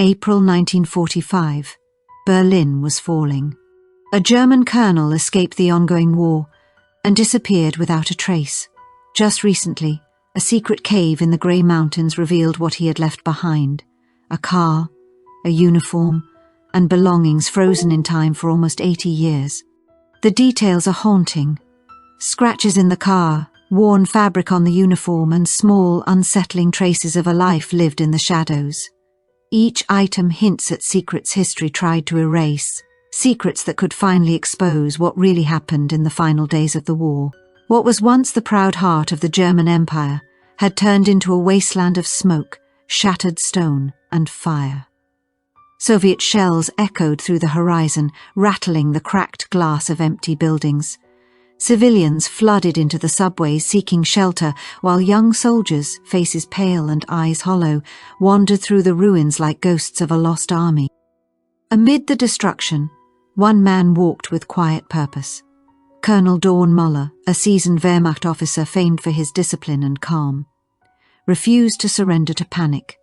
April 1945. Berlin was falling. A German colonel escaped the ongoing war and disappeared without a trace. Just recently, a secret cave in the Grey Mountains revealed what he had left behind: a car, a uniform, and belongings frozen in time for almost 80 years. The details are haunting. Scratches in the car, worn fabric on the uniform, and small, unsettling traces of a life lived in the shadows. Each item hints at secrets history tried to erase, secrets that could finally expose what really happened in the final days of the war. What was once the proud heart of the German Empire had turned into a wasteland of smoke, shattered stone, and fire. Soviet shells echoed through the horizon, rattling the cracked glass of empty buildings. Civilians flooded into the subways seeking shelter, while young soldiers, faces pale and eyes hollow, wandered through the ruins like ghosts of a lost army. Amid the destruction, one man walked with quiet purpose. Colonel Dawn Muller, a seasoned Wehrmacht officer famed for his discipline and calm, refused to surrender to panic.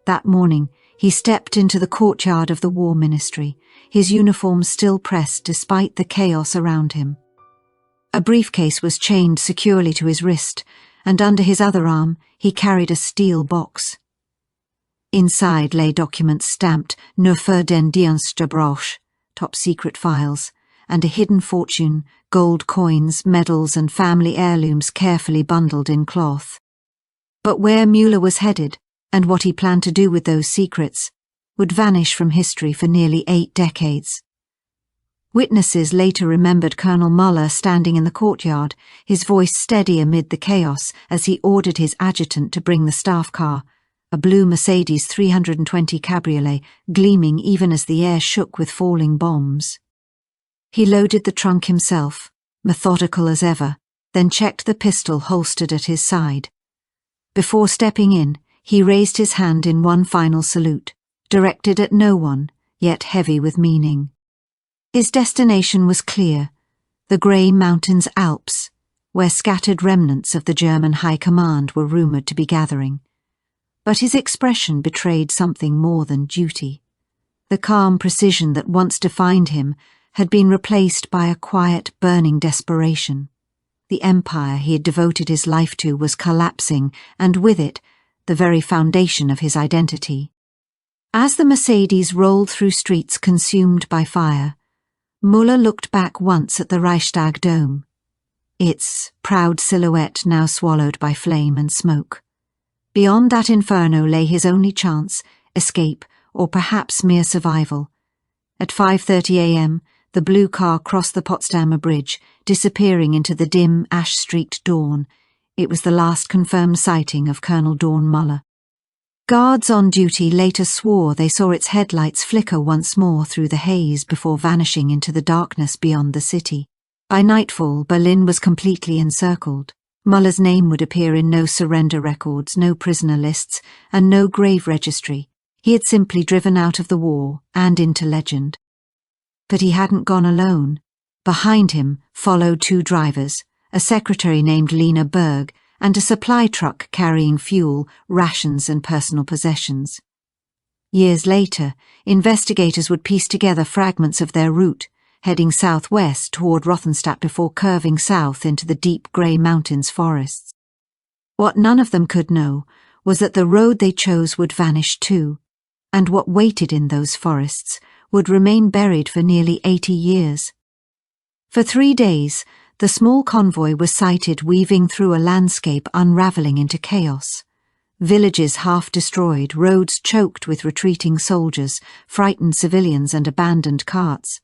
That morning, he stepped into the courtyard of the War Ministry, his uniform still pressed despite the chaos around him. A briefcase was chained securely to his wrist, and under his other arm he carried a steel box. Inside lay documents stamped "Nur für den Dienstgebrauch," top-secret files, and a hidden fortune, gold coins, medals, and family heirlooms carefully bundled in cloth. But where Müller was headed, and what he planned to do with those secrets, would vanish from history for nearly 8 decades. Witnesses later remembered Colonel Muller standing in the courtyard, his voice steady amid the chaos as he ordered his adjutant to bring the staff car, a blue Mercedes 320 cabriolet, gleaming even as the air shook with falling bombs. He loaded the trunk himself, methodical as ever, then checked the pistol holstered at his side. Before stepping in, he raised his hand in one final salute, directed at no one, yet heavy with meaning. His destination was clear: the Grey Mountains Alps, where scattered remnants of the German High Command were rumoured to be gathering. But his expression betrayed something more than duty. The calm precision that once defined him had been replaced by a quiet, burning desperation. The empire he had devoted his life to was collapsing, and with it, the very foundation of his identity. As the Mercedes rolled through streets consumed by fire, Müller looked back once at the Reichstag dome, its proud silhouette now swallowed by flame and smoke. Beyond that inferno lay his only chance: escape, or perhaps mere survival. At 5:30 a.m., the blue car crossed the Potsdamer Bridge, disappearing into the dim, ash-streaked dawn. It was the last confirmed sighting of Colonel Dawn Muller. Guards on duty later swore they saw its headlights flicker once more through the haze before vanishing into the darkness beyond the city. By nightfall, Berlin was completely encircled. Muller's name would appear in no surrender records, no prisoner lists, and no grave registry. He had simply driven out of the war and into legend. But he hadn't gone alone. Behind him followed 2 drivers, a secretary named Lena Berg, and a supply truck carrying fuel, rations, and personal possessions. Years later, investigators would piece together fragments of their route, heading southwest toward Rothenstadt before curving south into the deep Grey Mountains forests. What none of them could know was that the road they chose would vanish too, and what waited in those forests would remain buried for nearly 80 years. For 3 days, the small convoy was sighted weaving through a landscape unravelling into chaos. Villages half destroyed, roads choked with retreating soldiers, frightened civilians and abandoned carts.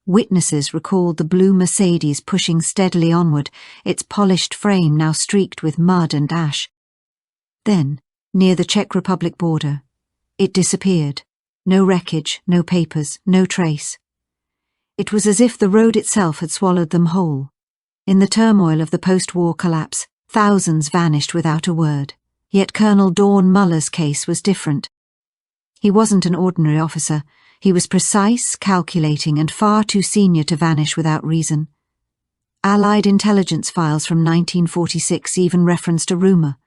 Witnesses recalled the blue Mercedes pushing steadily onward, its polished frame now streaked with mud and ash. Then, near the Czech Republic border, it disappeared. No wreckage, no papers, no trace. It was as if the road itself had swallowed them whole. In the turmoil of the post-war collapse, thousands vanished without a word. Yet Colonel Dawn Muller's case was different. He wasn't an ordinary officer. He was precise, calculating, and far too senior to vanish without reason. Allied intelligence files from 1946 even referenced a rumour.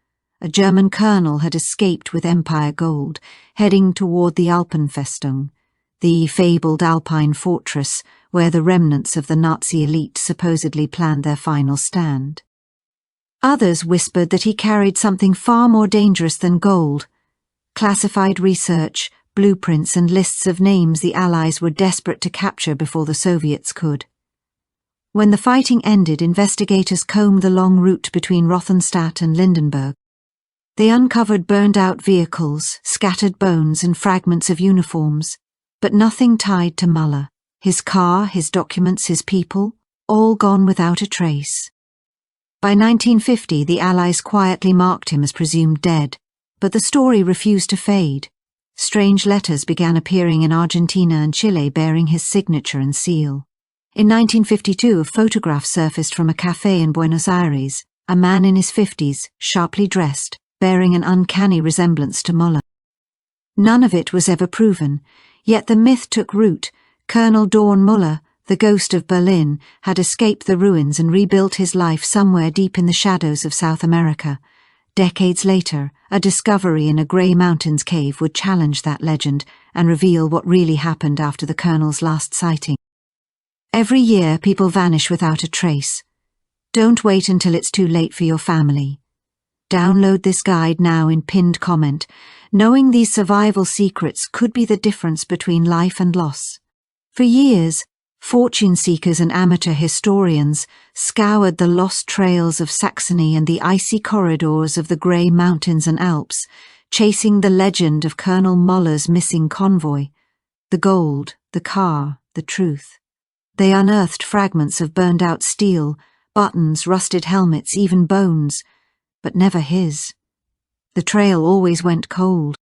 a German colonel had escaped with Empire gold, heading toward the Alpenfestung, the fabled Alpine fortress where the remnants of the Nazi elite supposedly planned their final stand. Others whispered that he carried something far more dangerous than gold: classified research, blueprints and lists of names the Allies were desperate to capture before the Soviets could. When the fighting ended, investigators combed the long route between Rothenstadt and Lindenberg. They uncovered burned-out vehicles, scattered bones and fragments of uniforms, but nothing tied to Muller. His car, his documents, his people, all gone without a trace. By 1950, the Allies quietly marked him as presumed dead, but the story refused to fade. Strange letters began appearing in Argentina and Chile bearing his signature and seal. In 1952, a photograph surfaced from a cafe in Buenos Aires, a man in his 50s, sharply dressed, bearing an uncanny resemblance to Muller. None of it was ever proven, yet the myth took root. Colonel Dorn Muller, the ghost of Berlin, had escaped the ruins and rebuilt his life somewhere deep in the shadows of South America. Decades later, a discovery in a Grey Mountains cave would challenge that legend and reveal what really happened after the colonel's last sighting. Every year, people vanish without a trace. Don't wait until it's too late for your family. Download this guide now in pinned comment. Knowing these survival secrets could be the difference between life and loss. For years, fortune seekers and amateur historians scoured the lost trails of Saxony and the icy corridors of the Grey Mountains and Alps, chasing the legend of Colonel Muller's missing convoy. The gold, the car, the truth. They unearthed fragments of burned-out steel, buttons, rusted helmets, even bones, but never his. The trail always went cold.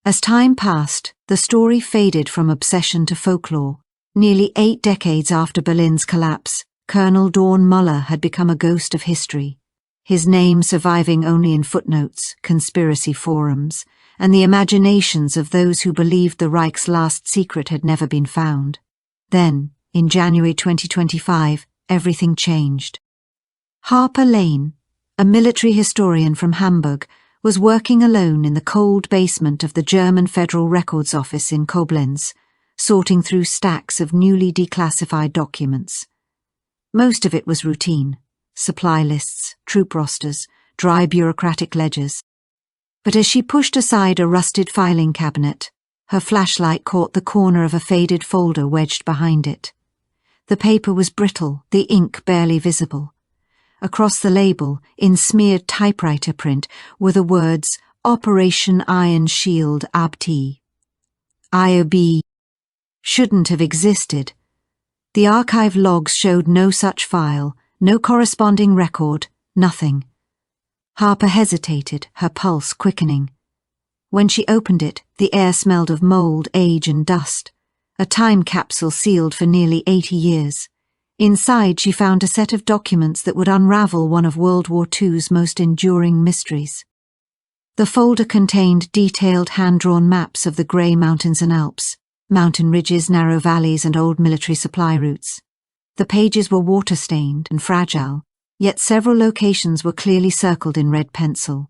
As time passed, the story faded from obsession to folklore. Nearly 8 decades after Berlin's collapse, Colonel Dorn Muller had become a ghost of history, his name surviving only in footnotes, conspiracy forums, and the imaginations of those who believed the Reich's last secret had never been found. Then, in January 2025, everything changed. Harper Lane, a military historian from Hamburg, was working alone in the cold basement of the German Federal Records Office in Koblenz, sorting through stacks of newly declassified documents. Most of it was routine: supply lists, troop rosters, dry bureaucratic ledgers. But as she pushed aside a rusted filing cabinet, her flashlight caught the corner of a faded folder wedged behind it. The paper was brittle, the ink barely visible. Across the label, in smeared typewriter print, were the words Operation Iron Shield Abti. IOB shouldn't have existed. The archive logs showed no such file, no corresponding record, nothing. Harper hesitated, her pulse quickening. When she opened it, the air smelled of mold, age and dust. A time capsule sealed for nearly 80 years. Inside she found a set of documents that would unravel one of World War II's most enduring mysteries. The folder contained detailed hand-drawn maps of the Grey Mountains and Alps, mountain ridges, narrow valleys and old military supply routes. The pages were water-stained and fragile, yet several locations were clearly circled in red pencil.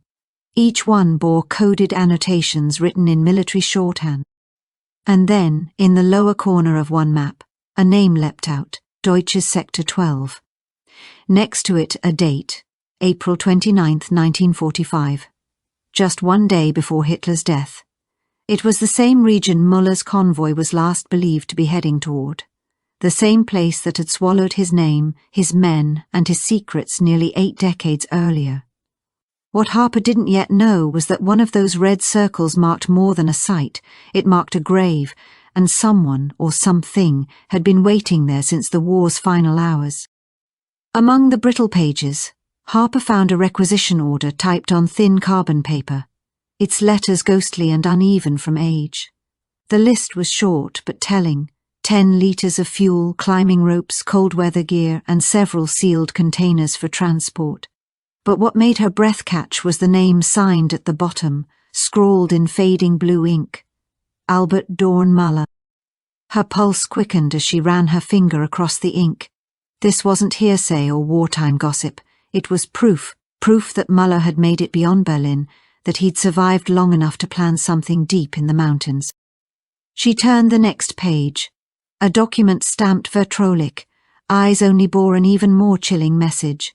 Each one bore coded annotations written in military shorthand. And then, in the lower corner of one map, a name leapt out: Deutsches Sector 12. Next to it, a date: April 29, 1945. Just one day before Hitler's death. It was the same region Muller's convoy was last believed to be heading toward. The same place that had swallowed his name, his men, and his secrets nearly 8 decades earlier. What Harper didn't yet know was that one of those red circles marked more than a site. It marked a grave, and someone or something had been waiting there since the war's final hours. Among the brittle pages, Harper found a requisition order typed on thin carbon paper, its letters ghostly and uneven from age. The list was short but telling: 10 litres of fuel, climbing ropes, cold weather gear, and several sealed containers for transport. But what made her breath catch was the name signed at the bottom, scrawled in fading blue ink: Albert Dorn Muller. Her pulse quickened as she ran her finger across the ink. This wasn't hearsay or wartime gossip. It was proof, proof that Muller had made it beyond Berlin, that he'd survived long enough to plan something deep in the mountains. She turned the next page. A document stamped vertraulich, eyes only bore an even more chilling message.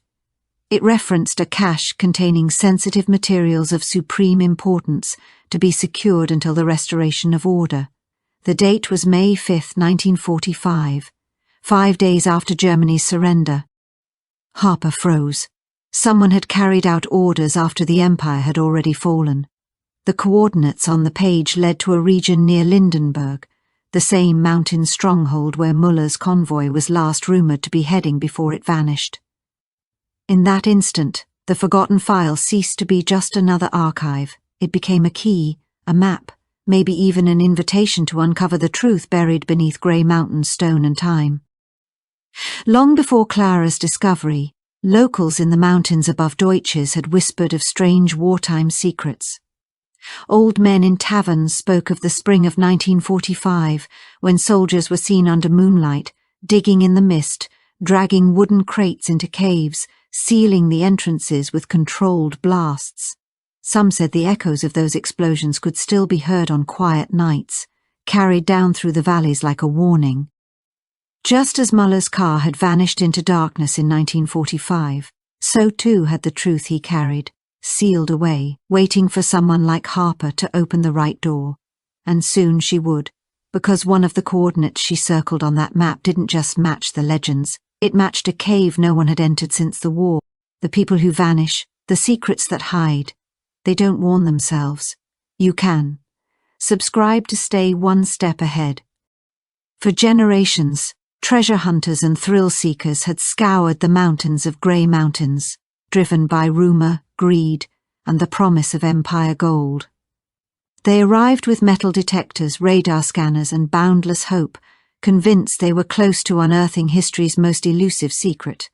It referenced a cache containing sensitive materials of supreme importance to be secured until the restoration of order. The date was May 5, 1945, 5 days after Germany's surrender. Harper froze. Someone had carried out orders after the Empire had already fallen. The coordinates on the page led to a region near Lindenberg, the same mountain stronghold where Muller's convoy was last rumoured to be heading before it vanished. In that instant, the forgotten file ceased to be just another archive. It became a key, a map, maybe even an invitation to uncover the truth buried beneath grey mountain stone and time. Long before Clara's discovery, locals in the mountains above Deutsches had whispered of strange wartime secrets. Old men in taverns spoke of the spring of 1945, when soldiers were seen under moonlight, digging in the mist, dragging wooden crates into caves, sealing the entrances with controlled blasts. Some said the echoes of those explosions could still be heard on quiet nights, carried down through the valleys like a warning. Just as Muller's car had vanished into darkness in 1945, so too had the truth he carried, sealed away, waiting for someone like Harper to open the right door. And soon she would, because one of the coordinates she circled on that map didn't just match the legends, it matched a cave no one had entered since the war. The people who vanish, the secrets that hide. They don't warn themselves. You can. Subscribe to stay one step ahead. For generations, treasure hunters and thrill seekers had scoured the mountains of grey mountains, driven by rumour, greed, and the promise of empire gold. They arrived with metal detectors, radar scanners, and boundless hope, convinced they were close to unearthing history's most elusive secret.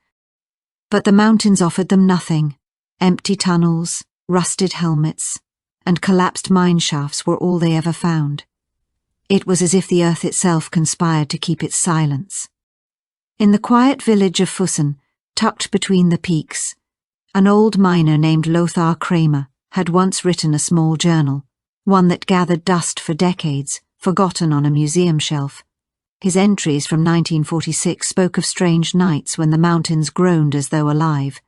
But the mountains offered them nothing. Empty tunnels, rusted helmets, and collapsed mine shafts were all they ever found. It was as if the earth itself conspired to keep its silence. In the quiet village of Fussen, tucked between the peaks, an old miner named Lothar Kramer had once written a small journal, one that gathered dust for decades, forgotten on a museum shelf. His entries from 1946 spoke of strange nights when the mountains groaned as though alive.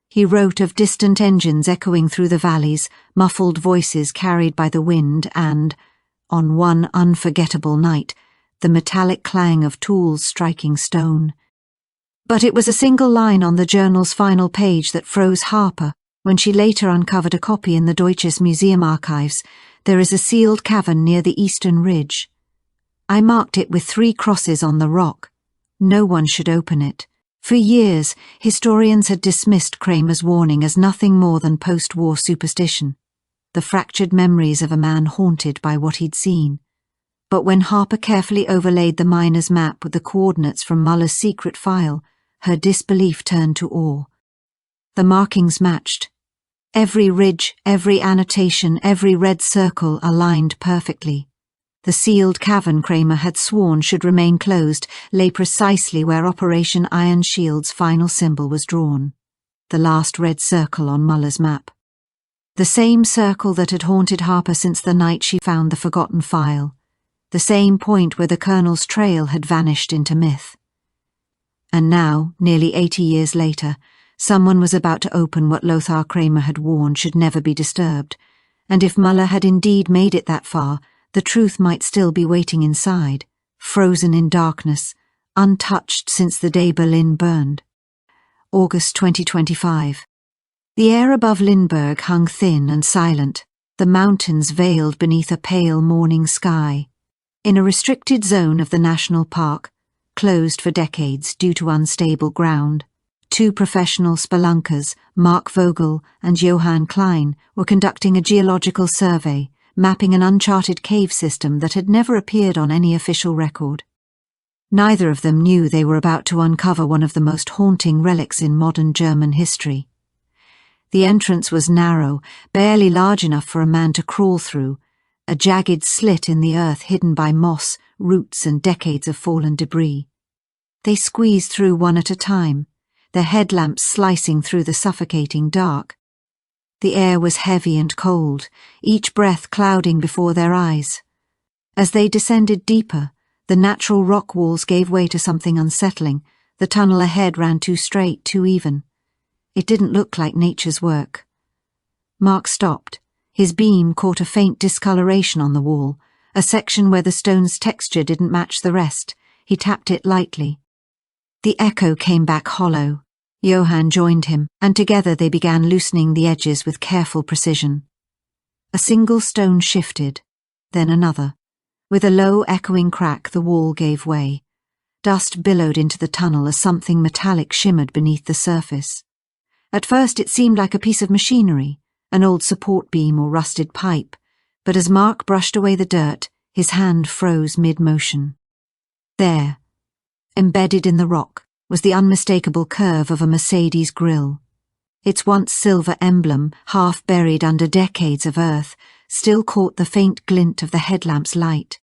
He wrote of distant engines echoing through the valleys, muffled voices carried by the wind and, on one unforgettable night, the metallic clang of tools striking stone. But it was a single line on the journal's final page that froze Harper when she later uncovered a copy in the Deutsches Museum archives. There is a sealed cavern near the eastern ridge. I marked it with 3 crosses on the rock. No one should open it. For years, historians had dismissed Kramer's warning as nothing more than post-war superstition, the fractured memories of a man haunted by what he'd seen. But when Harper carefully overlaid the miner's map with the coordinates from Muller's secret file, her disbelief turned to awe. The markings matched. Every ridge, every annotation, every red circle aligned perfectly. The sealed cavern Kramer had sworn should remain closed lay precisely where Operation Iron Shield's final symbol was drawn, the last red circle on Muller's map. The same circle that had haunted Harper since the night she found the forgotten file, the same point where the Colonel's trail had vanished into myth. And now, nearly 80 years later, someone was about to open what Lothar Kramer had warned should never be disturbed, and if Muller had indeed made it that far, the truth might still be waiting inside, frozen in darkness, untouched since the day Berlin burned. August 2025. The air above Lindbergh hung thin and silent, the mountains veiled beneath a pale morning sky. In a restricted zone of the national park, closed for decades due to unstable ground, 2 professional spelunkers, Mark Vogel and Johann Klein, were conducting a geological survey, mapping an uncharted cave system that had never appeared on any official record. Neither of them knew they were about to uncover one of the most haunting relics in modern German history. The entrance was narrow, barely large enough for a man to crawl through, a jagged slit in the earth hidden by moss, roots and decades of fallen debris. They squeezed through one at a time, their headlamps slicing through the suffocating dark. The air was heavy and cold, each breath clouding before their eyes. As they descended deeper, the natural rock walls gave way to something unsettling. The tunnel ahead ran too straight, too even. It didn't look like nature's work. Mark stopped. His beam caught a faint discoloration on the wall, a section where the stone's texture didn't match the rest. He tapped it lightly. The echo came back hollow. Johann joined him, and together they began loosening the edges with careful precision. A single stone shifted, then another. With a low, echoing crack, the wall gave way. Dust billowed into the tunnel as something metallic shimmered beneath the surface. At first it seemed like a piece of machinery, an old support beam or rusted pipe, but as Mark brushed away the dirt, his hand froze mid-motion. There, embedded in the rock, was the unmistakable curve of a Mercedes grille. Its once silver emblem, half buried under decades of earth, still caught the faint glint of the headlamp's light.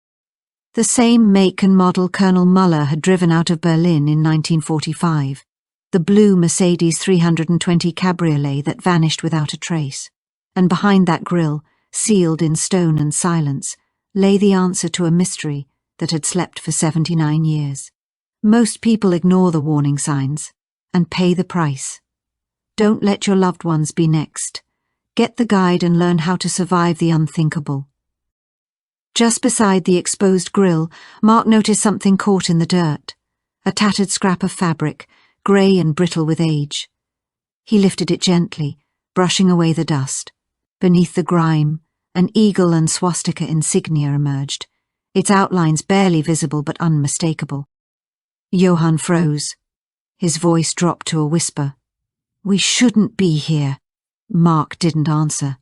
The same make and model Colonel Muller had driven out of Berlin in 1945, the blue Mercedes 320 cabriolet that vanished without a trace. And behind that grille, sealed in stone and silence, lay the answer to a mystery that had slept for 79 years. Most people ignore the warning signs and pay the price. Don't let your loved ones be next. Get the guide and learn how to survive the unthinkable. Just beside the exposed grille, Mark noticed something caught in the dirt. A tattered scrap of fabric, grey and brittle with age. He lifted it gently, brushing away the dust. Beneath the grime, an eagle and swastika insignia emerged, its outlines barely visible but unmistakable. Johann froze. His voice dropped to a whisper. "We shouldn't be here." Mark didn't answer.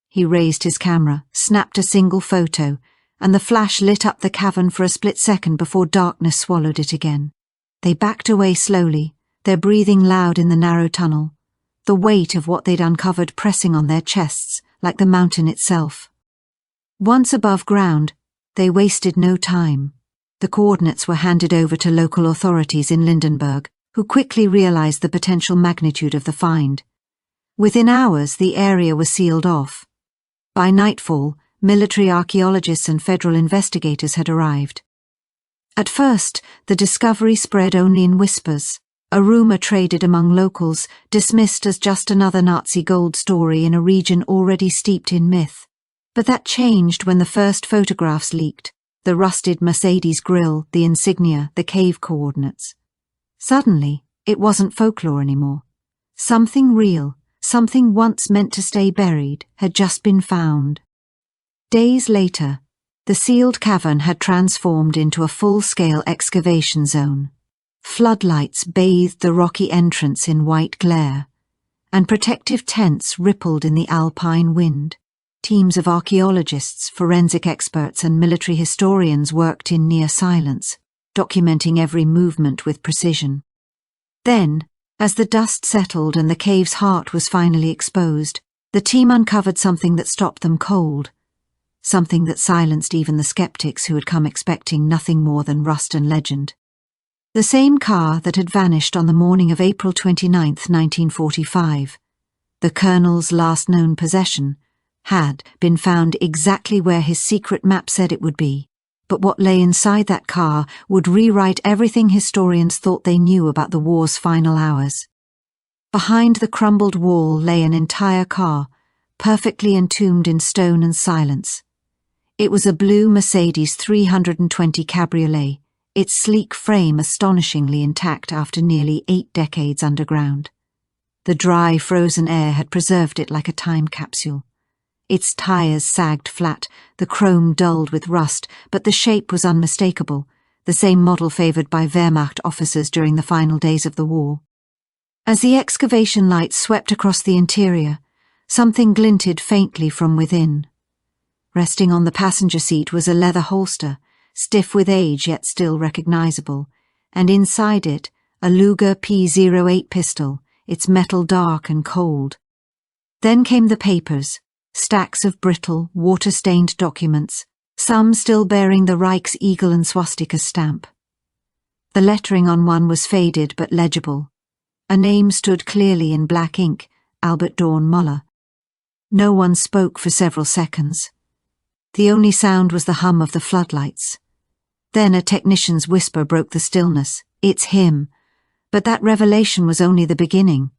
He raised his camera, snapped a single photo, and the flash lit up the cavern for a split second before darkness swallowed it again. They backed away slowly, their breathing loud in the narrow tunnel, the weight of what they'd uncovered pressing on their chests like the mountain itself. Once above ground, they wasted no time. The coordinates were handed over to local authorities in Lindenberg, who quickly realized the potential magnitude of the find. Within hours, the area was sealed off. By nightfall, military archaeologists and federal investigators had arrived. At first, the discovery spread only in whispers, a rumor traded among locals, dismissed as just another Nazi gold story in a region already steeped in myth. But that changed when the first photographs leaked, the rusted Mercedes grille, the insignia, the cave coordinates. Suddenly, it wasn't folklore anymore. Something real, something once meant to stay buried, had just been found. Days later, the sealed cavern had transformed into a full-scale excavation zone. Floodlights bathed the rocky entrance in white glare, and protective tents rippled in the alpine wind. Teams of archaeologists, forensic experts, and military historians worked in near silence, documenting every movement with precision. Then, as the dust settled and the cave's heart was finally exposed, the team uncovered something that stopped them cold. Something that silenced even the skeptics who had come expecting nothing more than rust and legend. The same car that had vanished on the morning of April 29, 1945, the Colonel's last known possession, had been found exactly where his secret map said it would be, but what lay inside that car would rewrite everything historians thought they knew about the war's final hours. Behind the crumbled wall lay an entire car, perfectly entombed in stone and silence. It was a blue Mercedes 320 cabriolet, its sleek frame astonishingly intact after nearly 8 decades underground. The dry, frozen air had preserved it like a time capsule. Its tires sagged flat, the chrome dulled with rust, but the shape was unmistakable, the same model favoured by Wehrmacht officers during the final days of the war. As the excavation lights swept across the interior, something glinted faintly from within. Resting on the passenger seat was a leather holster, stiff with age yet still recognisable, and inside it a Luger P08 pistol, its metal dark and cold. Then came the papers, stacks of brittle, water-stained documents, some still bearing the Reich's eagle and swastika stamp. The lettering on one was faded but legible. A name stood clearly in black ink: Albert Dorn Muller. No one spoke for several seconds. The only sound was the hum of the floodlights. Then a technician's whisper broke the stillness. "It's him." But that revelation was only the beginning.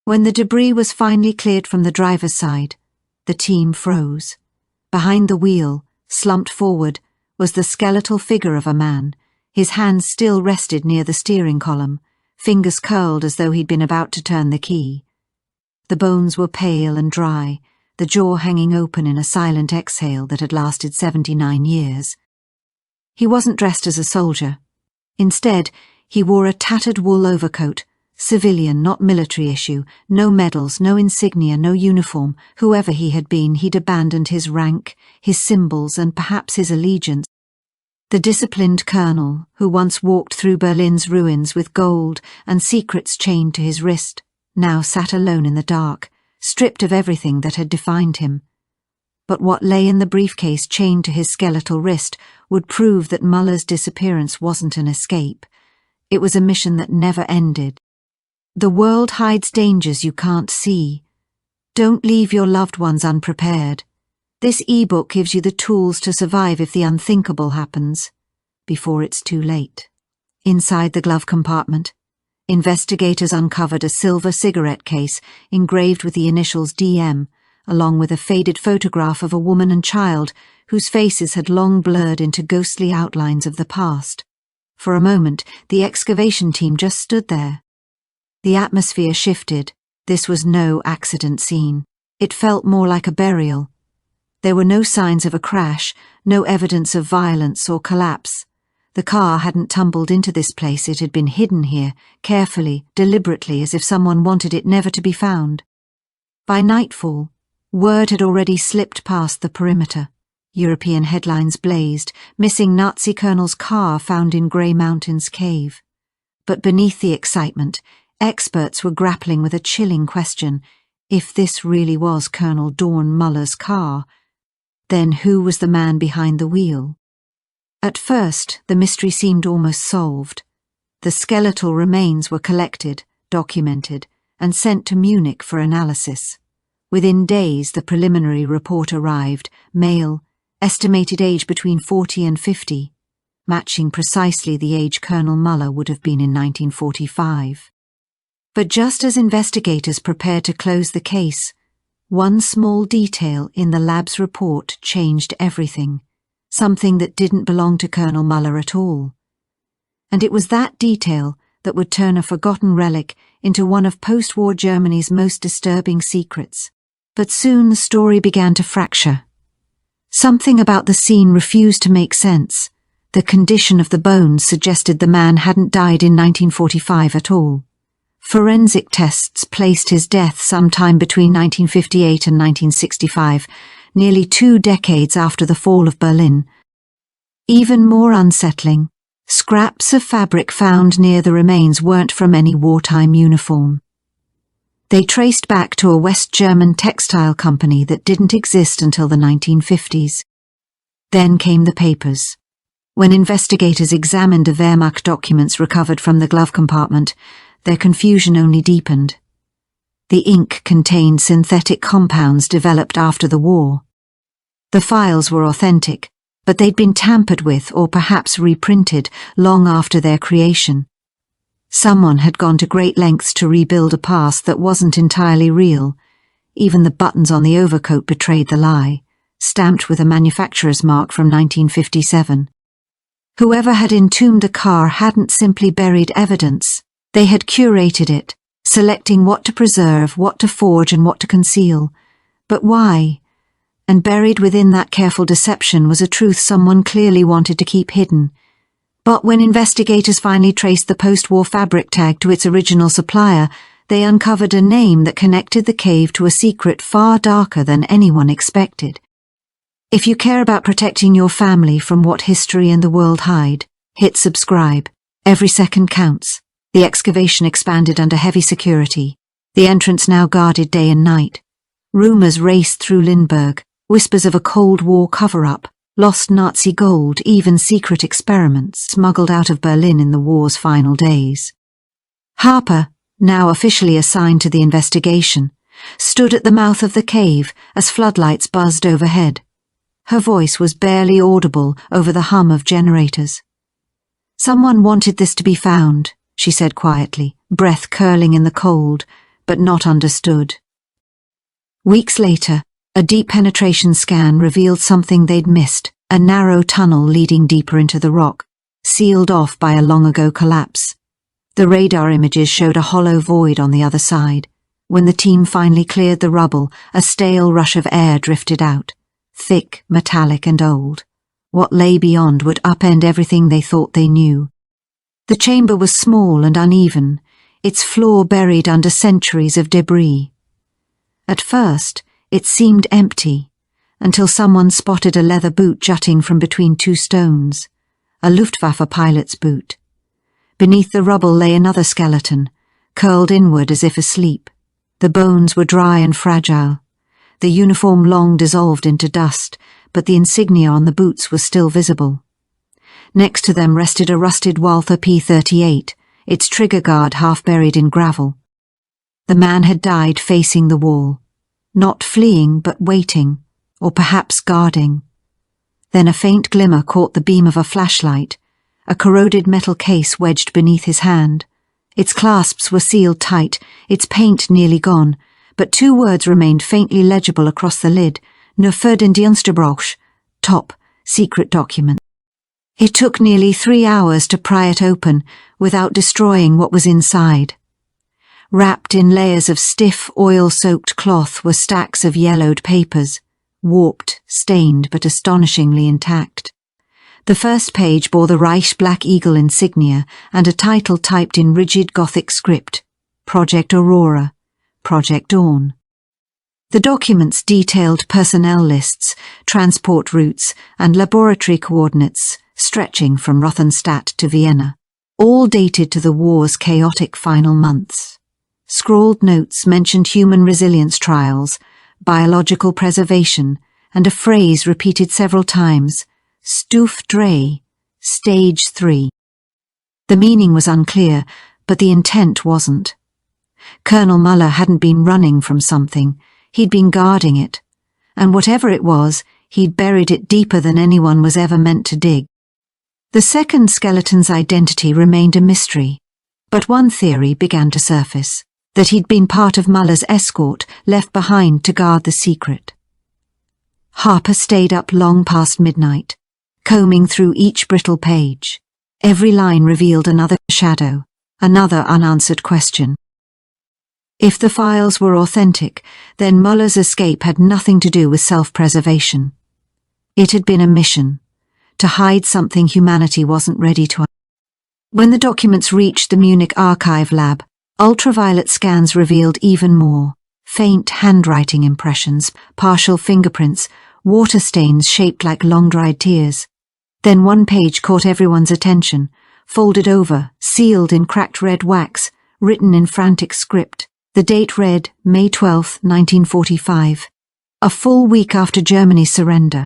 When the debris was finally cleared from the driver's side, the team froze. Behind the wheel, slumped forward, was the skeletal figure of a man. His hands still rested near the steering column, fingers curled as though he'd been about to turn the key. The bones were pale and dry, the jaw hanging open in a silent exhale that had lasted 79 years. He wasn't dressed as a soldier. Instead, he wore a tattered wool overcoat, civilian, not military issue, no medals, no insignia, no uniform. Whoever he had been, he'd abandoned his rank, his symbols, and perhaps his allegiance. The disciplined colonel, who once walked through Berlin's ruins with gold and secrets chained to his wrist, now sat alone in the dark, stripped of everything that had defined him. But what lay in the briefcase chained to his skeletal wrist would prove that Muller's disappearance wasn't an escape. It was a mission that never ended. The world hides dangers you can't see. Don't leave your loved ones unprepared. This e-book gives you the tools to survive if the unthinkable happens, before it's too late. Inside the glove compartment, investigators uncovered a silver cigarette case engraved with the initials DM, along with a faded photograph of a woman and child whose faces had long blurred into ghostly outlines of the past. For a moment, the excavation team just stood there. The atmosphere shifted. This was no accident scene. It felt more like a burial. There were no signs of a crash, no evidence of violence or collapse. The car hadn't tumbled into this place, it had been hidden here, carefully, deliberately, as if someone wanted it never to be found. By nightfall, word had already slipped past the perimeter. European headlines blazed: "Missing Nazi colonel's car found in Grey Mountains cave." But beneath the excitement, experts were grappling with a chilling question. If this really was Colonel Dorn Muller's car, then who was the man behind the wheel? At first, the mystery seemed almost solved. The skeletal remains were collected, documented, and sent to Munich for analysis. Within days, the preliminary report arrived: male, estimated age between 40 and 50, matching precisely the age Colonel Muller would have been in 1945. But just as investigators prepared to close the case, one small detail in the lab's report changed everything, something that didn't belong to Colonel Muller at all. And it was that detail that would turn a forgotten relic into one of post-war Germany's most disturbing secrets. But soon the story began to fracture. Something about the scene refused to make sense. The condition of the bones suggested the man hadn't died in 1945 at all. Forensic tests placed his death sometime between 1958 and 1965, nearly 2 decades after the fall of Berlin. Even more unsettling, scraps of fabric found near the remains weren't from any wartime uniform. They traced back to a West German textile company that didn't exist until the 1950s. Then came the papers. When investigators examined the Wehrmacht documents recovered from the glove compartment, their confusion only deepened. The ink contained synthetic compounds developed after the war. The files were authentic, but they'd been tampered with or perhaps reprinted long after their creation. Someone had gone to great lengths to rebuild a past that wasn't entirely real. Even the buttons on the overcoat betrayed the lie, stamped with a manufacturer's mark from 1957. Whoever had entombed the car hadn't simply buried evidence. They had curated it, selecting what to preserve, what to forge, and what to conceal. But why? And buried within that careful deception was a truth someone clearly wanted to keep hidden. But when investigators finally traced the post-war fabric tag to its original supplier, they uncovered a name that connected the cave to a secret far darker than anyone expected. If you care about protecting your family from what history and the world hide, hit subscribe. Every second counts. The excavation expanded under heavy security, the entrance now guarded day and night. Rumours raced through Lindbergh, whispers of a Cold War cover-up, lost Nazi gold, even secret experiments smuggled out of Berlin in the war's final days. Harper, now officially assigned to the investigation, stood at the mouth of the cave as floodlights buzzed overhead. Her voice was barely audible over the hum of generators. "Someone wanted this to be found," she said quietly, breath curling in the cold, but not understood. Weeks later, a deep penetration scan revealed something they'd missed, a narrow tunnel leading deeper into the rock, sealed off by a long-ago collapse. The radar images showed a hollow void on the other side. When the team finally cleared the rubble, a stale rush of air drifted out, thick, metallic and old. What lay beyond would upend everything they thought they knew. The chamber was small and uneven, its floor buried under centuries of debris. At first, it seemed empty, until someone spotted a leather boot jutting from between two stones, a Luftwaffe pilot's boot. Beneath the rubble lay another skeleton, curled inward as if asleep. The bones were dry and fragile. The uniform long dissolved into dust, but the insignia on the boots was still visible. Next to them rested a rusted Walther P-38, its trigger guard half buried in gravel. The man had died facing the wall, not fleeing but waiting, or perhaps guarding. Then a faint glimmer caught the beam of a flashlight, a corroded metal case wedged beneath his hand. Its clasps were sealed tight, its paint nearly gone, but two words remained faintly legible across the lid: "Nur für den Dienstgebrauch," top, secret document. It took nearly 3 hours to pry it open without destroying what was inside. Wrapped in layers of stiff, oil-soaked cloth were stacks of yellowed papers, warped, stained, but astonishingly intact. The first page bore the Reich Black Eagle insignia and a title typed in rigid Gothic script: Project Aurora, Project Dawn. The documents detailed personnel lists, transport routes, and laboratory coordinates stretching from Rothenstadt to Vienna, all dated to the war's chaotic final months. Scrawled notes mentioned human resilience trials, biological preservation, and a phrase repeated several times: Stufe 3, Stage 3. The meaning was unclear, but the intent wasn't. Colonel Muller hadn't been running from something, he'd been guarding it, and whatever it was, he'd buried it deeper than anyone was ever meant to dig. The second skeleton's identity remained a mystery, but one theory began to surface: that he'd been part of Muller's escort left behind to guard the secret. Harper stayed up long past midnight, combing through each brittle page. Every line revealed another shadow, another unanswered question. If the files were authentic, then Muller's escape had nothing to do with self-preservation. It had been a mission, to hide something humanity wasn't ready to. When the documents reached the Munich archive lab, ultraviolet scans revealed even more: faint handwriting impressions, partial fingerprints, water stains shaped like long-dried tears. Then one page caught everyone's attention, folded over, sealed in cracked red wax, written in frantic script. The date read May 12, 1945, a full week after Germany's surrender.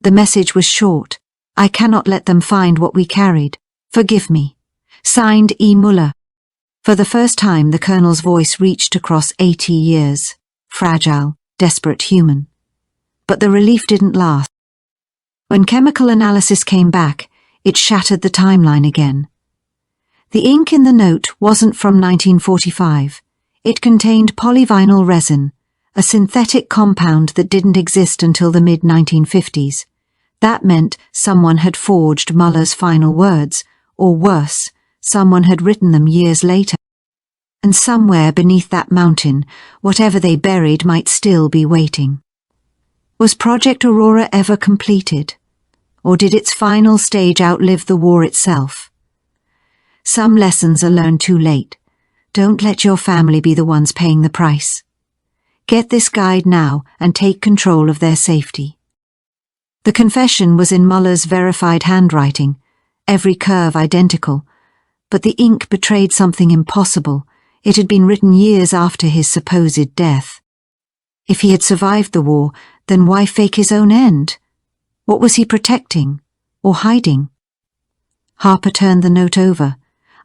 The message was short: "I cannot let them find what we carried. Forgive me. Signed E. Muller." For the first time, the colonel's voice reached across 80 years. Fragile, desperate human. But the relief didn't last. When chemical analysis came back, it shattered the timeline again. The ink in the note wasn't from 1945. It contained polyvinyl resin, a synthetic compound that didn't exist until the mid-1950s. That meant someone had forged Muller's final words, or worse, someone had written them years later. And somewhere beneath that mountain, whatever they buried might still be waiting. Was Project Aurora ever completed? Or did its final stage outlive the war itself? Some lessons are learned too late. Don't let your family be the ones paying the price. Get this guide now and take control of their safety. The confession was in Muller's verified handwriting, every curve identical, but the ink betrayed something impossible. It had been written years after his supposed death. If he had survived the war, then why fake his own end? What was he protecting or hiding? Harper turned the note over.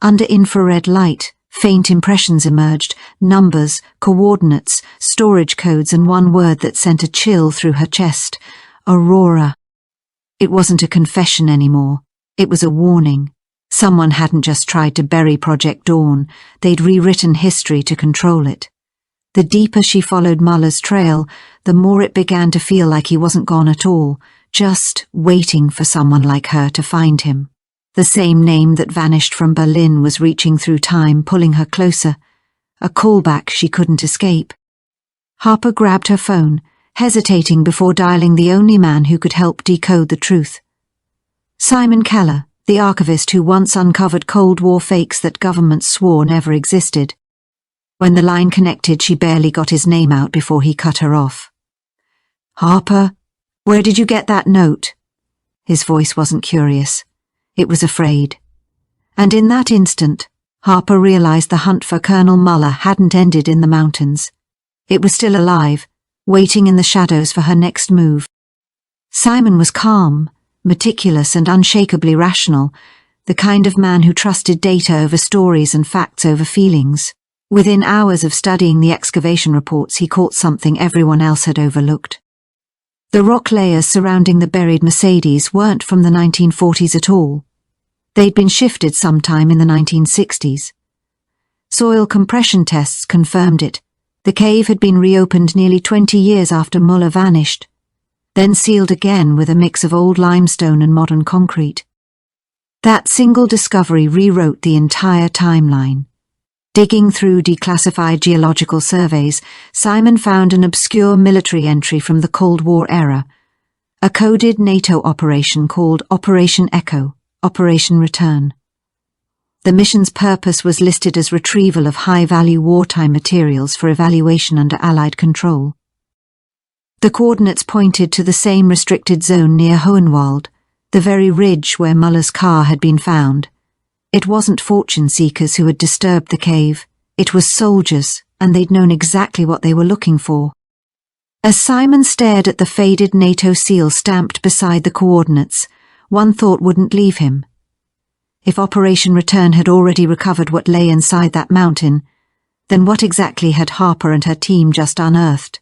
Under infrared light, Faint impressions emerged, numbers, coordinates, storage codes, and one word that sent a chill through her chest. Aurora. It wasn't a confession anymore. It was a warning. Someone hadn't just tried to bury Project Dawn, they'd rewritten history to control it. The deeper she followed Muller's trail, the more it began to feel like he wasn't gone at all, just waiting for someone like her to find him. The same name that vanished from Berlin was reaching through time, pulling her closer. A callback she couldn't escape. Harper grabbed her phone, hesitating before dialing the only man who could help decode the truth. Simon Keller, the archivist who once uncovered Cold War fakes that governments swore never existed. When the line connected, she barely got his name out before he cut her off. "Harper, where did you get that note?" His voice wasn't curious. It was afraid. And in that instant, Harper realized the hunt for Colonel Muller hadn't ended in the mountains. It was still alive, waiting in the shadows for her next move. Simon was calm, meticulous and unshakably rational, the kind of man who trusted data over stories and facts over feelings. Within hours of studying the excavation reports, he caught something everyone else had overlooked. The rock layers surrounding the buried Mercedes weren't from the 1940s at all. They'd been shifted sometime in the 1960s. Soil compression tests confirmed it. The cave had been reopened nearly 20 years after Muller vanished, then sealed again with a mix of old limestone and modern concrete. That single discovery rewrote the entire timeline. Digging through declassified geological surveys, Simon found an obscure military entry from the Cold War era, a coded NATO operation called Operation Echo, Operation Return. The mission's purpose was listed as retrieval of high-value wartime materials for evaluation under Allied control. The coordinates pointed to the same restricted zone near Hohenwald, the very ridge where Muller's car had been found. It wasn't fortune seekers who had disturbed the cave. It was soldiers, and they'd known exactly what they were looking for. As Simon stared at the faded NATO seal stamped beside the coordinates, one thought wouldn't leave him. If Operation Return had already recovered what lay inside that mountain, then what exactly had Harper and her team just unearthed?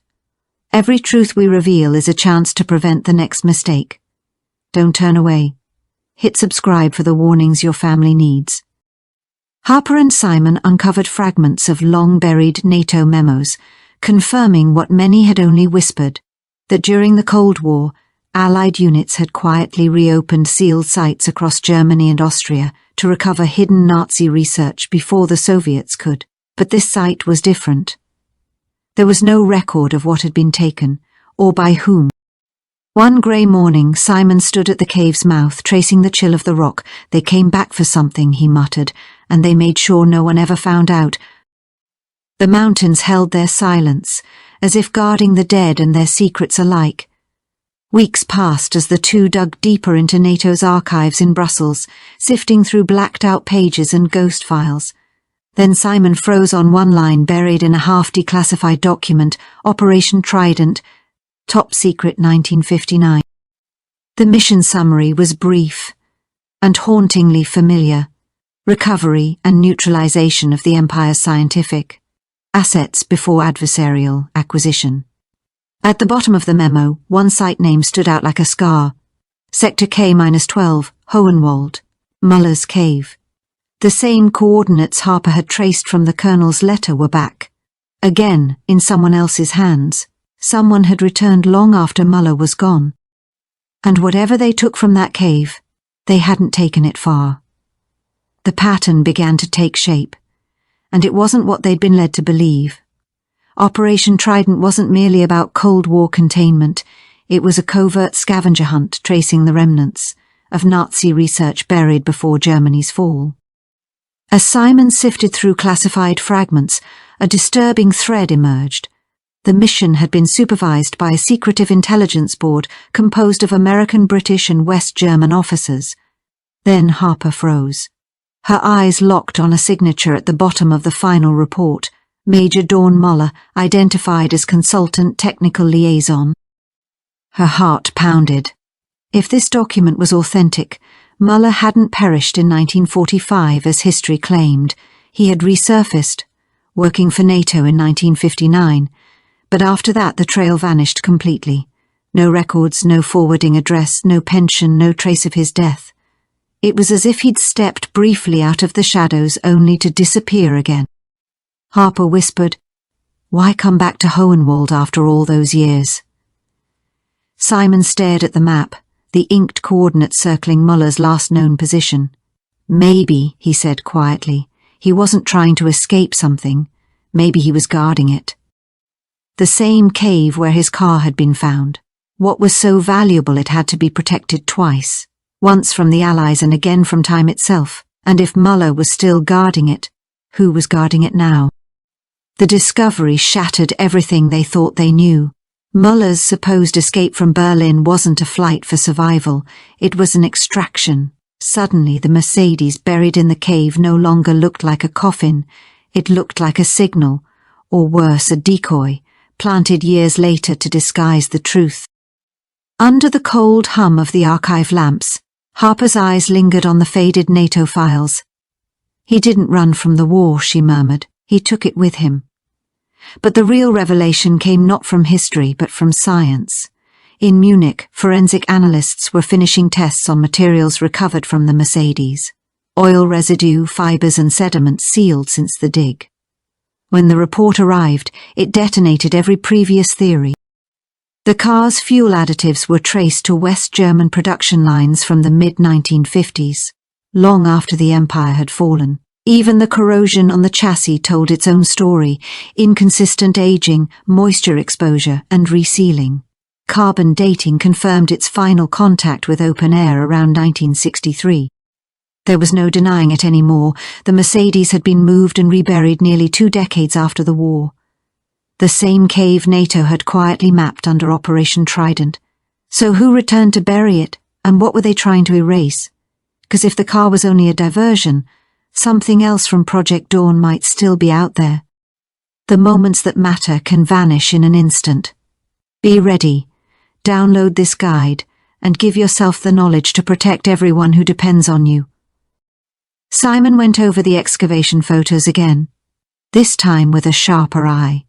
Every truth we reveal is a chance to prevent the next mistake. Don't turn away. Hit subscribe for the warnings your family needs. Harper and Simon uncovered fragments of long-buried NATO memos, confirming what many had only whispered, that during the Cold War, Allied units had quietly reopened sealed sites across Germany and Austria to recover hidden Nazi research before the Soviets could. But this site was different. There was no record of what had been taken, or by whom. One grey morning, Simon stood at the cave's mouth, tracing the chill of the rock. "They came back for something," he muttered, "and they made sure no one ever found out." The mountains held their silence, as if guarding the dead and their secrets alike. Weeks passed as the two dug deeper into NATO's archives in Brussels, sifting through blacked-out pages and ghost files. Then Simon froze on one line buried in a half-declassified document, Operation Trident, Top Secret 1959. The mission summary was brief and hauntingly familiar. Recovery and neutralization of the Empire's scientific assets before adversarial acquisition. At the bottom of the memo, one site name stood out like a scar. Sector K-12, Hohenwald, Muller's Cave. The same coordinates Harper had traced from the Colonel's letter were back. Again, in someone else's hands. Someone had returned long after Muller was gone. And whatever they took from that cave, they hadn't taken it far. The pattern began to take shape, and it wasn't what they'd been led to believe. Operation Trident wasn't merely about Cold War containment, it was a covert scavenger hunt tracing the remnants of Nazi research buried before Germany's fall. As Simon sifted through classified fragments, a disturbing thread emerged. The mission had been supervised by a secretive intelligence board composed of American, British and West German officers. Then Harper froze. Her eyes locked on a signature at the bottom of the final report, Major Dawn Muller, identified as Consultant Technical Liaison. Her heart pounded. If this document was authentic, Muller hadn't perished in 1945 as history claimed. He had resurfaced, working for NATO in 1959, but after that the trail vanished completely. No records, no forwarding address, no pension, no trace of his death. It was as if he'd stepped briefly out of the shadows only to disappear again. Harper whispered, "Why come back to Hohenwald after all those years?" Simon stared at the map, the inked coordinates circling Muller's last known position. "Maybe," he said quietly, "he wasn't trying to escape something. Maybe he was guarding it." The same cave where his car had been found. What was so valuable it had to be protected twice, once from the Allies and again from time itself, and if Muller was still guarding it, who was guarding it now? The discovery shattered everything they thought they knew. Muller's supposed escape from Berlin wasn't a flight for survival, it was an extraction. Suddenly the Mercedes buried in the cave no longer looked like a coffin, it looked like a signal, or worse, a decoy, planted years later to disguise the truth. Under the cold hum of the archive lamps, Harper's eyes lingered on the faded NATO files. "He didn't run from the war," she murmured. "He took it with him." But the real revelation came not from history but from science. In Munich, forensic analysts were finishing tests on materials recovered from the Mercedes. Oil residue, fibers and sediment sealed since the dig. When the report arrived, it detonated every previous theory. The car's fuel additives were traced to West German production lines from the mid-1950s, long after the Empire had fallen. Even the corrosion on the chassis told its own story: inconsistent aging, moisture exposure, and resealing. Carbon dating confirmed its final contact with open air around 1963. There was no denying it anymore. The Mercedes had been moved and reburied nearly 2 decades after the war. The same cave NATO had quietly mapped under Operation Trident. So who returned to bury it, and what were they trying to erase? Because if the car was only a diversion, something else from Project Dawn might still be out there. The moments that matter can vanish in an instant. Be ready. Download this guide, and give yourself the knowledge to protect everyone who depends on you. Simon went over the excavation photos again, this time with a sharper eye.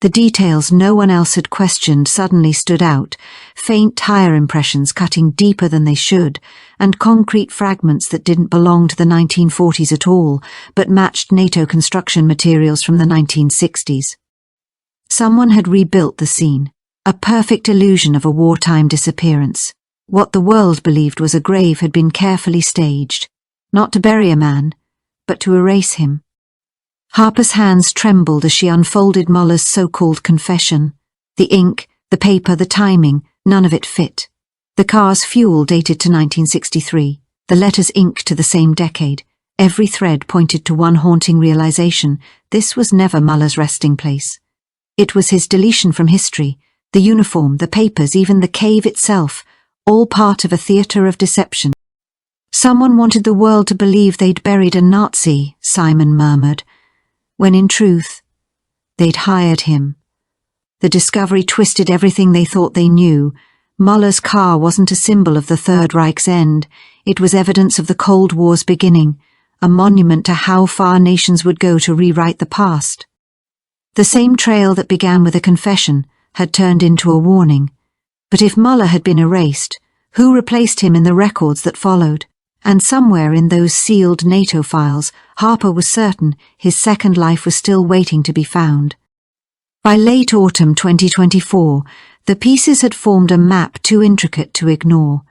The details no one else had questioned suddenly stood out, faint tire impressions cutting deeper than they should, and concrete fragments that didn't belong to the 1940s at all, but matched NATO construction materials from the 1960s. Someone had rebuilt the scene, a perfect illusion of a wartime disappearance. What the world believed was a grave had been carefully staged, not to bury a man, but to erase him. Harper's hands trembled as she unfolded Muller's so-called confession. The ink, the paper, the timing, none of it fit. The car's fuel dated to 1963, the letters inked to the same decade. Every thread pointed to one haunting realization: this was never Muller's resting place. It was his deletion from history, the uniform, the papers, even the cave itself, all part of a theater of deception. Someone wanted the world to believe they'd buried a Nazi, Simon murmured, when in truth, they'd hired him. The discovery twisted everything they thought they knew. Muller's car wasn't a symbol of the Third Reich's end. It was evidence of the Cold War's beginning, a monument to how far nations would go to rewrite the past. The same trail that began with a confession had turned into a warning. But if Muller had been erased, who replaced him in the records that followed? And somewhere in those sealed NATO files, Harper was certain his second life was still waiting to be found. By late autumn 2024, the pieces had formed a map too intricate to ignore.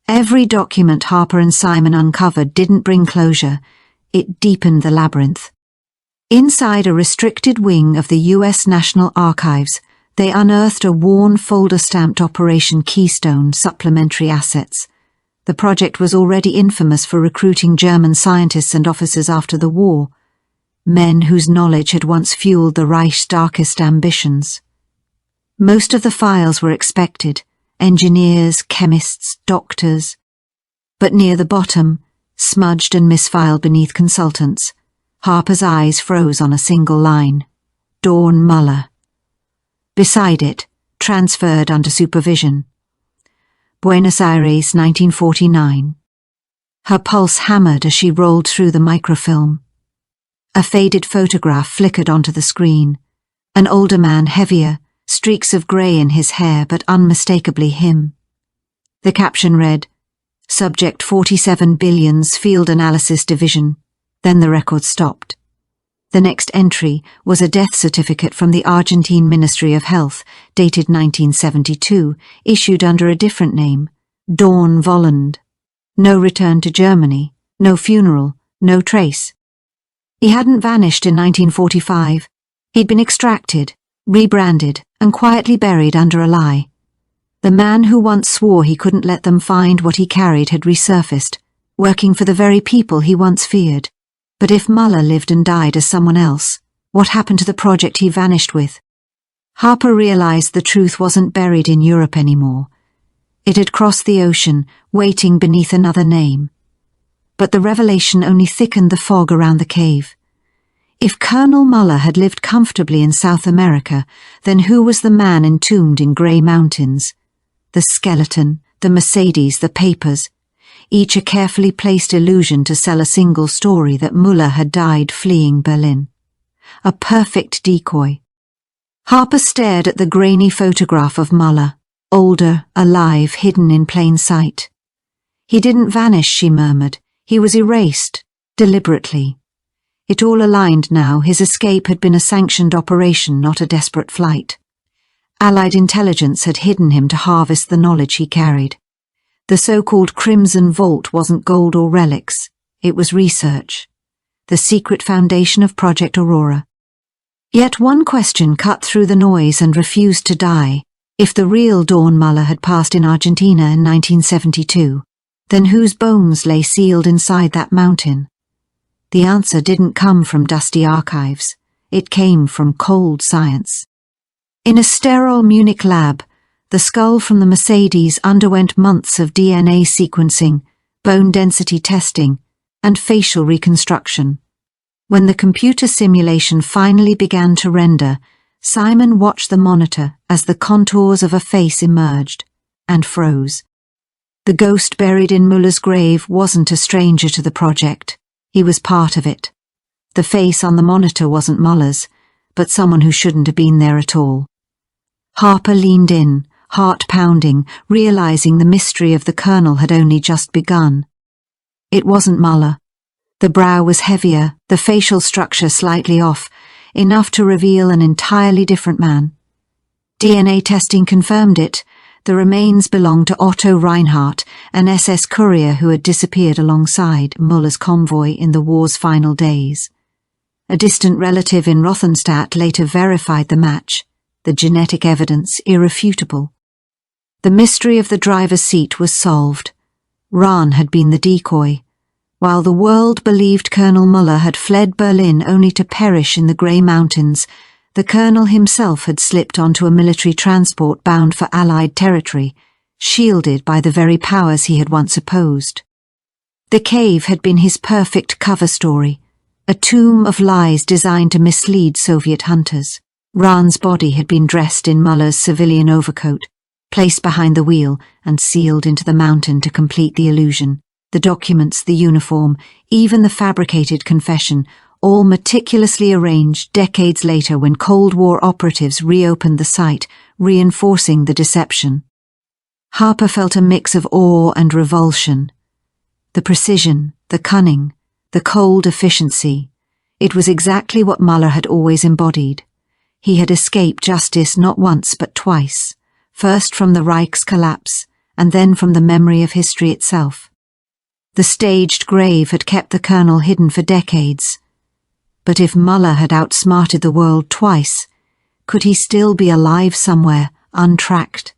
Every document Harper and Simon uncovered didn't bring closure, it deepened the labyrinth. Inside a restricted wing of the US National Archives, they unearthed a worn folder-stamped Operation Keystone supplementary assets. The project was already infamous for recruiting German scientists and officers after the war, men whose knowledge had once fueled the Reich's darkest ambitions. Most of the files were expected: engineers, chemists, doctors. But near the bottom, smudged and misfiled beneath consultants, Harper's eyes froze on a single line: Dawn Muller. Beside it, transferred under supervision: Buenos Aires, 1949. Her pulse hammered as she rolled through the microfilm. A faded photograph flickered onto the screen. An older man, heavier, streaks of grey in his hair, but unmistakably him. The caption read, Subject 47 Billions Field Analysis Division. Then the record stopped. The next entry was a death certificate from the Argentine Ministry of Health, dated 1972, issued under a different name, Dawn Volland. No return to Germany, no funeral, no trace. He hadn't vanished in 1945. He'd been extracted, rebranded, and quietly buried under a lie. The man who once swore he couldn't let them find what he carried had resurfaced, working for the very people he once feared. But if Muller lived and died as someone else, what happened to the project he vanished with? Harper realized the truth wasn't buried in Europe anymore. It had crossed the ocean, waiting beneath another name. But the revelation only thickened the fog around the cave. If Colonel Muller had lived comfortably in South America, then who was the man entombed in grey mountains? The skeleton, the Mercedes, the papers, each a carefully placed illusion to sell a single story that Muller had died fleeing Berlin. A perfect decoy. Harper stared at the grainy photograph of Muller, older, alive, hidden in plain sight. He didn't vanish, she murmured. He was erased, deliberately. It all aligned now. His escape had been a sanctioned operation, not a desperate flight. Allied intelligence had hidden him to harvest the knowledge he carried. The so-called Crimson Vault wasn't gold or relics. It was research. The secret foundation of Project Aurora. Yet one question cut through the noise and refused to die. If the real Dawn Muller had passed in Argentina in 1972, then whose bones lay sealed inside that mountain? The answer didn't come from dusty archives. It came from cold science. In a sterile Munich lab, the skull from the Mercedes underwent months of DNA sequencing, bone density testing, and facial reconstruction. When the computer simulation finally began to render, Simon watched the monitor as the contours of a face emerged, and froze. The ghost buried in Muller's grave wasn't a stranger to the project. He was part of it. The face on the monitor wasn't Muller's, but someone who shouldn't have been there at all. Harper leaned in, heart pounding, realizing the mystery of the colonel had only just begun. It wasn't Muller. The brow was heavier, the facial structure slightly off, enough to reveal an entirely different man. DNA testing confirmed it. The remains belonged to Otto Reinhardt, an SS courier who had disappeared alongside Muller's convoy in the war's final days. A distant relative in Rothenstadt later verified the match, the genetic evidence irrefutable. The mystery of the driver's seat was solved. Rahn had been the decoy. While the world believed Colonel Muller had fled Berlin only to perish in the Grey Mountains, the colonel himself had slipped onto a military transport bound for Allied territory, shielded by the very powers he had once opposed. The cave had been his perfect cover story, a tomb of lies designed to mislead Soviet hunters. Rahn's body had been dressed in Muller's civilian overcoat, placed behind the wheel and sealed into the mountain to complete the illusion. The documents, the uniform, even the fabricated confession, all meticulously arranged decades later when Cold War operatives reopened the site, reinforcing the deception. Harper felt a mix of awe and revulsion. The precision, the cunning, the cold efficiency. It was exactly what Muller had always embodied. He had escaped justice not once but twice, first from the Reich's collapse, and then from the memory of history itself. The staged grave had kept the colonel hidden for decades. But if Muller had outsmarted the world twice, could he still be alive somewhere, untracked?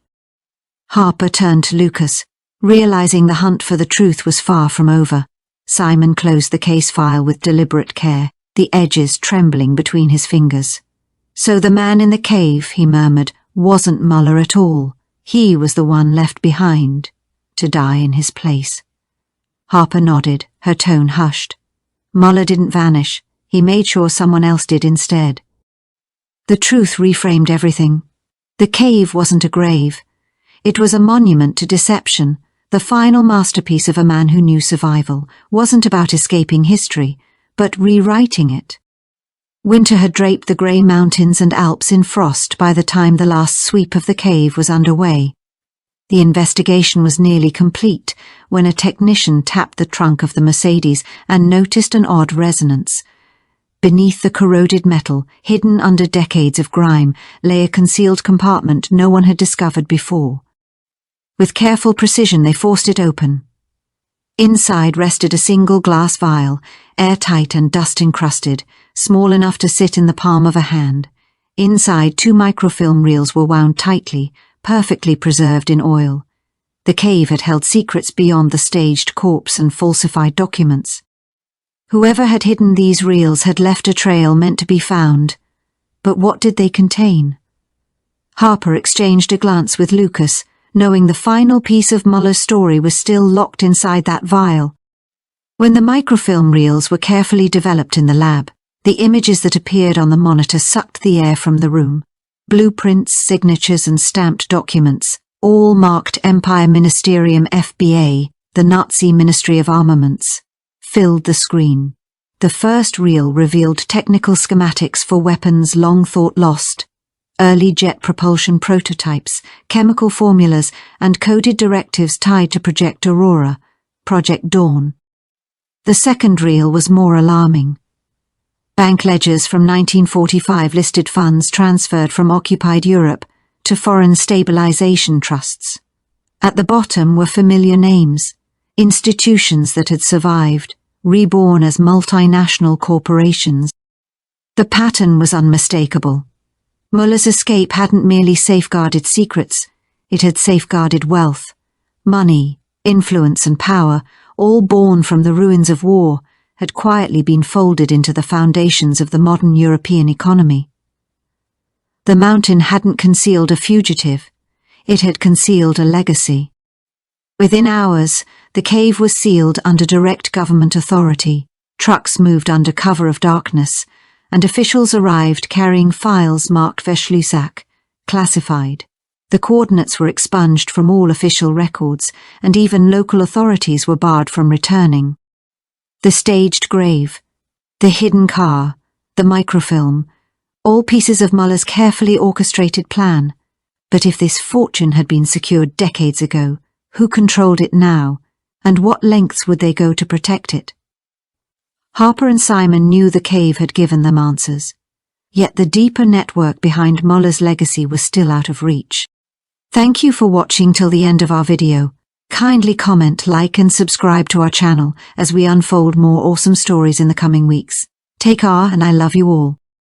Harper turned to Lucas, realizing the hunt for the truth was far from over. Simon closed the case file with deliberate care, the edges trembling between his fingers. So the man in the cave, he murmured, wasn't Muller at all. He was the one left behind, to die in his place. Harper nodded, her tone hushed. Muller didn't vanish. He made sure someone else did instead. The truth reframed everything. The cave wasn't a grave. It was a monument to deception. The final masterpiece of a man who knew survival wasn't about escaping history, but rewriting it. Winter had draped the grey mountains and Alps in frost by the time the last sweep of the cave was underway. The investigation was nearly complete when a technician tapped the trunk of the Mercedes and noticed an odd resonance. Beneath the corroded metal, hidden under decades of grime, lay a concealed compartment no one had discovered before. With careful precision they forced it open. Inside rested a single glass vial, airtight and dust-encrusted, small enough to sit in the palm of a hand. Inside, 2 microfilm reels were wound tightly, perfectly preserved in oil. The cave had held secrets beyond the staged corpse and falsified documents. Whoever had hidden these reels had left a trail meant to be found. But what did they contain? Harper exchanged a glance with Lucas, knowing the final piece of Muller's story was still locked inside that vial. When the microfilm reels were carefully developed in the lab, the images that appeared on the monitor sucked the air from the room. Blueprints, signatures and stamped documents, all marked Empire Ministerium FBA, the Nazi Ministry of Armaments, filled the screen. The first reel revealed technical schematics for weapons long thought lost, early jet propulsion prototypes, chemical formulas, and coded directives tied to Project Aurora, Project Dawn. The second reel was more alarming. Bank ledgers from 1945 listed funds transferred from occupied Europe to foreign stabilization trusts. At the bottom were familiar names, institutions that had survived, reborn as multinational corporations. The pattern was unmistakable. Muller's escape hadn't merely safeguarded secrets, it had safeguarded wealth, money, influence and power, all born from the ruins of war, had quietly been folded into the foundations of the modern European economy. The mountain hadn't concealed a fugitive, it had concealed a legacy. Within hours, the cave was sealed under direct government authority, trucks moved under cover of darkness, and officials arrived carrying files marked Verschlusssack, classified. The coordinates were expunged from all official records, and even local authorities were barred from returning. The staged grave, the hidden car, the microfilm, all pieces of Muller's carefully orchestrated plan. But if this fortune had been secured decades ago, who controlled it now, and what lengths would they go to protect it? Harper and Simon knew the cave had given them answers, yet the deeper network behind Muller's legacy was still out of reach. Thank you for watching till the end of our video. Kindly comment, like and subscribe to our channel as we unfold more awesome stories in the coming weeks. Take care and I love you all.